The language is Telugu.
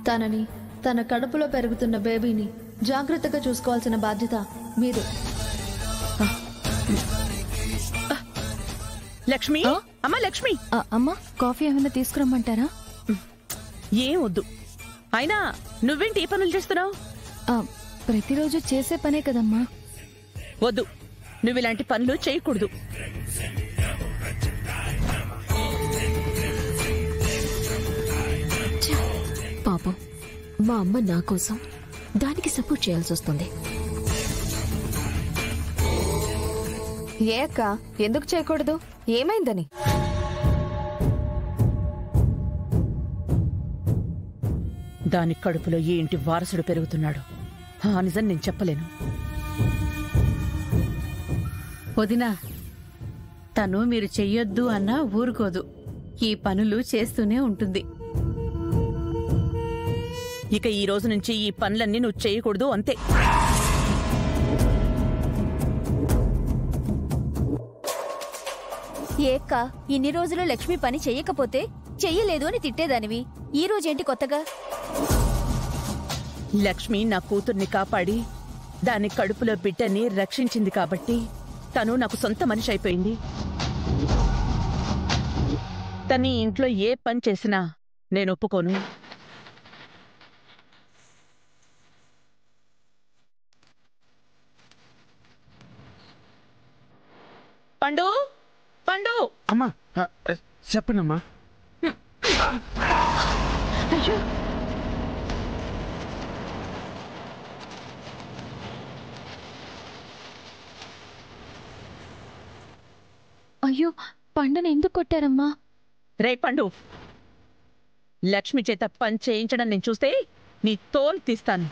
తనని, తన కడుపులో పెరుగుతున్న బేబీని జాగ్రత్తగా చూసుకోవాల్సిన బాధ్యత మీదే. లక్ష్మి, అమ్మా లక్ష్మి. అమ్మా, కాఫీ ఏమైనా తీసుకురమ్మంటారా? ఏం వద్దు. అయినా నువ్వేంటి ఈ పనులు చేస్తున్నావు? ప్రతిరోజు చేసే పనే కదమ్మా. వద్దు, నువ్విలాంటి పనులు చేయకూడదు. పాపం, మా అమ్మ నా కోసం దానికి సపోర్ట్ చేయాల్సి వస్తుంది. ఏ అక్క, ఎందుకు చేయకూడదు? ఏమైందని? దాని కడుపులో ఏ ఇంటి వారసుడు పెరుగుతున్నాడు? ఆ నిజం నేను చెప్పలేను. వదినా, తను మీరు చెయ్యొద్దు అన్నా ఊరుకోదు. ఈ పనులు చేస్తూనే ఉంటుంది. ఇక ఈ రోజు నుంచి ఈ పనులన్నీ నువ్వు చేయకూడదు, అంతే. ఏక్క, ఇన్ని రోజులు లక్ష్మి పని చెయ్యకపోతే చెయ్యలేదు అని తిట్టేదానివి. ఈ రోజేంటి కొత్తగా? లక్ష్మి నా కూతుర్ని కాపాడి దాని కడుపులో బిడ్డని రక్షించింది కాబట్టి తను నాకు సొంత మనిషి అయిపోయింది. తని ఇంట్లో ఏ పని చేసినా నేను ఒప్పుకోను. పండు, పండు. అమ్మా, చెప్పండమ్మా. అయ్యో, అయ్యో, పండుని ఎందుకు కొట్టారమ్మా? రే పండు, లక్ష్మి చేత పని చేయించడం నేను చూస్తే నీ తోలు తీస్తాను.